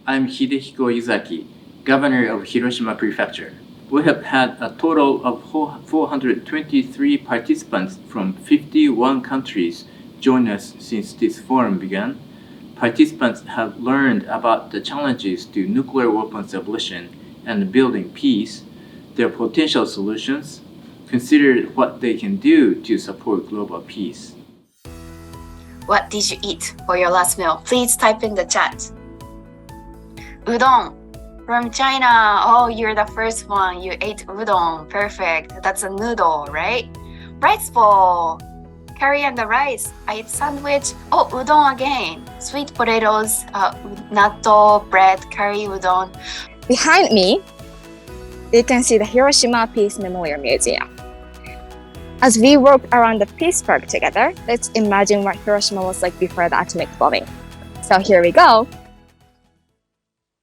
I'm Hidehiko Izaki, Governor of Hiroshima Prefecture. We have had a total of 423 participants from 51 countries join us since this forum began. Participants have learned about the challenges to nuclear weapons abolition and building peace, their potential solutions, considered what they can do to support global peace. What did you eat for your last meal? Please type in the chat. Udon from China. Oh, you're the first one. You ate udon. Perfect. That's a noodle, right? Rice bowl. Curry and the rice. I ate sandwich. Oh, udon again. Sweet potatoes, natto, bread, curry, udon. Behind me, you can see the Hiroshima Peace Memorial Museum. As we walk around the Peace Park together, let's imagine what Hiroshima was like before the atomic bombing. So here we go.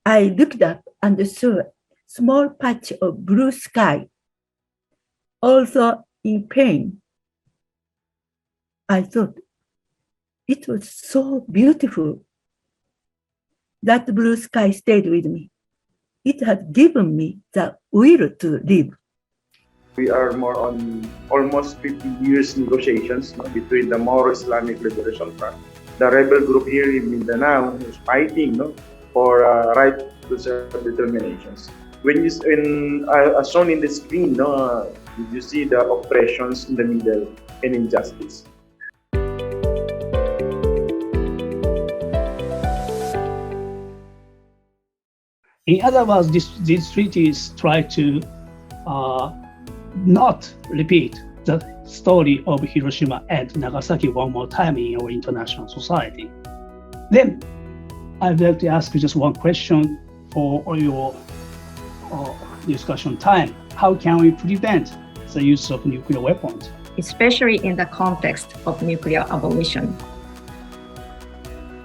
I looked up and saw a small patch of blue sky. Also in pain, I thought it was so beautiful. That blue sky stayed with me. It had given me the will to live. We are more on almost 50 years negotiations between the Moro Islamic Liberation Front. The rebel group here in Mindanao is fighting for right to self-determinations. As shown in the screen, you see the oppressions in the middle and injustice. In other words, these treaties try to not repeat the story of Hiroshima and Nagasaki one more time in our international society. Then, I'd like to ask you just one question for your discussion time. How can we prevent the use of nuclear weapons? Especially in the context of nuclear abolition.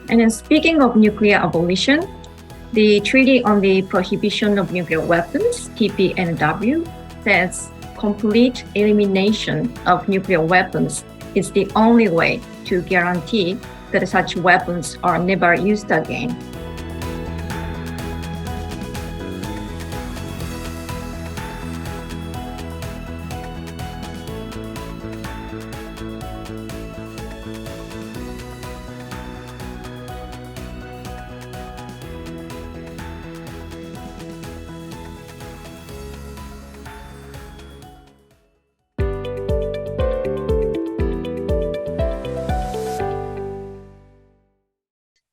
And then speaking of nuclear abolition, the Treaty on the Prohibition of Nuclear Weapons, TPNW, says complete elimination of nuclear weapons is the only way to guarantee that such weapons are never used again.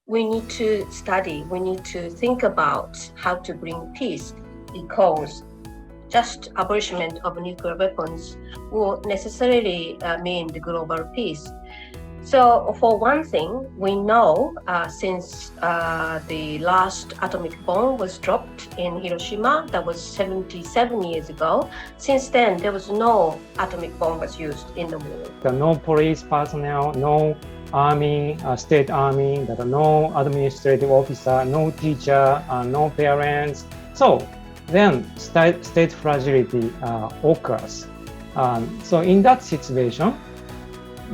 We need to study, we need to think about how to bring peace, because just abolishment of nuclear weapons will necessarily mean the global peace. So for one thing, we know since the last atomic bomb was dropped in Hiroshima, that was 77 years ago, since then there was no atomic bomb was used in the war. No police personnel, no army, state army, no administrative officer, no teacher, no parents. So then state fragility occurs. So in that situation,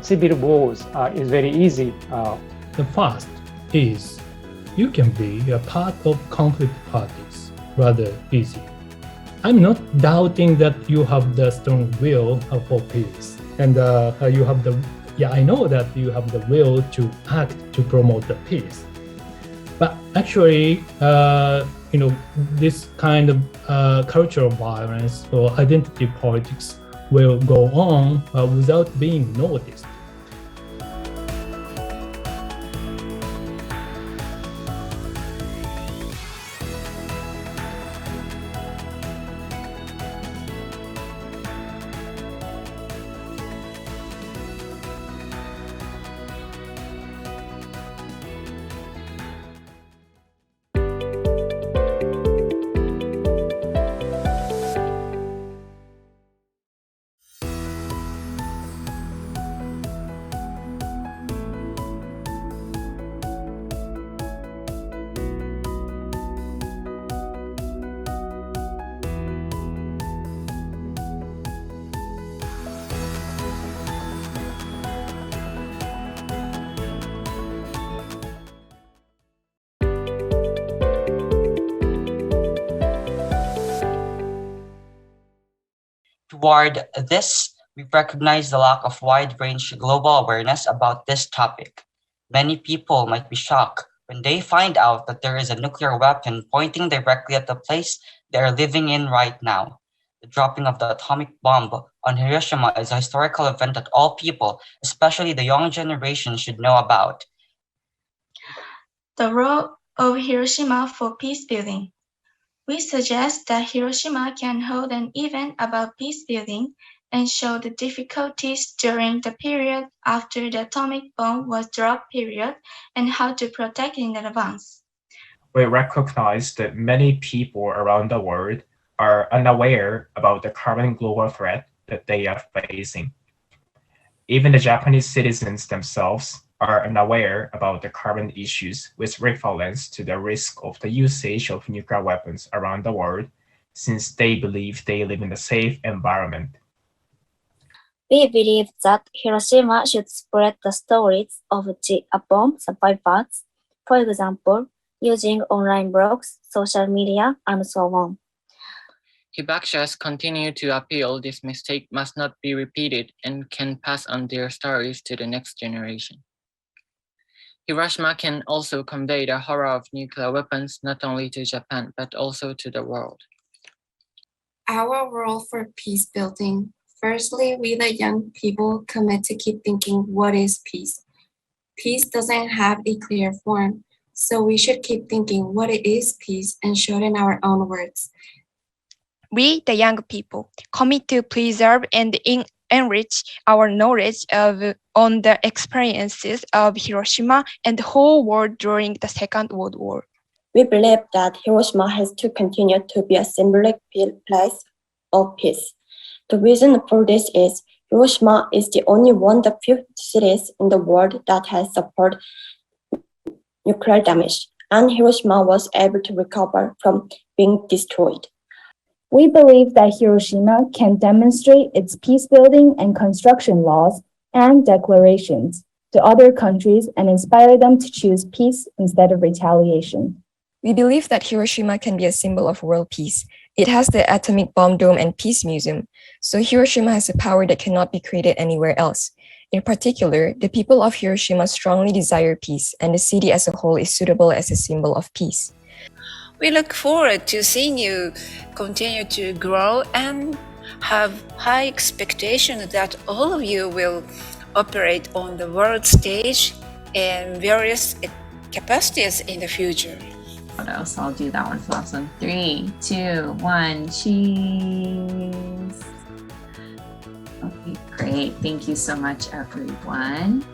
civil wars is very easy. The first is you can be a part of conflict parties rather easy. I'm not doubting that you have the strong will for peace, and you have the I know that you have the will to act to promote the peace. But actually, this kind of cultural violence or identity politics will go on without being noticed. Toward this, we recognize the lack of wide-range global awareness about this topic. Many people might be shocked when they find out that there is a nuclear weapon pointing directly at the place they are living in right now. The dropping of the atomic bomb on Hiroshima is a historical event that all people, especially the young generation, should know about. The role of Hiroshima for peace building. We suggest that Hiroshima can hold an event about peace building and show the difficulties during the period after the atomic bomb was dropped period and how to protect in advance. We recognize that many people around the world are unaware about the current global threat that they are facing. Even the Japanese citizens themselves are unaware about the current issues with reference to the risk of the usage of nuclear weapons around the world, since they believe they live in a safe environment. We believe that Hiroshima should spread the stories of the bomb survivors, for example, using online blogs, social media, and so on. Hibakushas continue to appeal this mistake must not be repeated and can pass on their stories to the next generation. Hiroshima can also convey the horror of nuclear weapons not only to Japan but also to the world. Our role for peace building. Firstly, we the young people commit to keep thinking, what is peace? Peace doesn't have a clear form, so we should keep thinking what it is peace and show it in our own words. We, the young people, commit to preserve and enrich our knowledge on the experiences of Hiroshima and the whole world during the Second World War. We believe that Hiroshima has to continue to be a symbolic place of peace. The reason for this is Hiroshima is the only one of the few cities in the world that has suffered nuclear damage, and Hiroshima was able to recover from being destroyed. We believe that Hiroshima can demonstrate its peace-building and construction laws and declarations to other countries and inspire them to choose peace instead of retaliation. We believe that Hiroshima can be a symbol of world peace. It has the atomic bomb dome and peace museum, so Hiroshima has a power that cannot be created anywhere else. In particular, the people of Hiroshima strongly desire peace, and the city as a whole is suitable as a symbol of peace. We look forward to seeing you continue to grow and have high expectations that all of you will operate on the world stage in various capacities in the future. So I'll do that one for last one. 3, 2, 1, cheese. Okay, great. Thank you so much, everyone.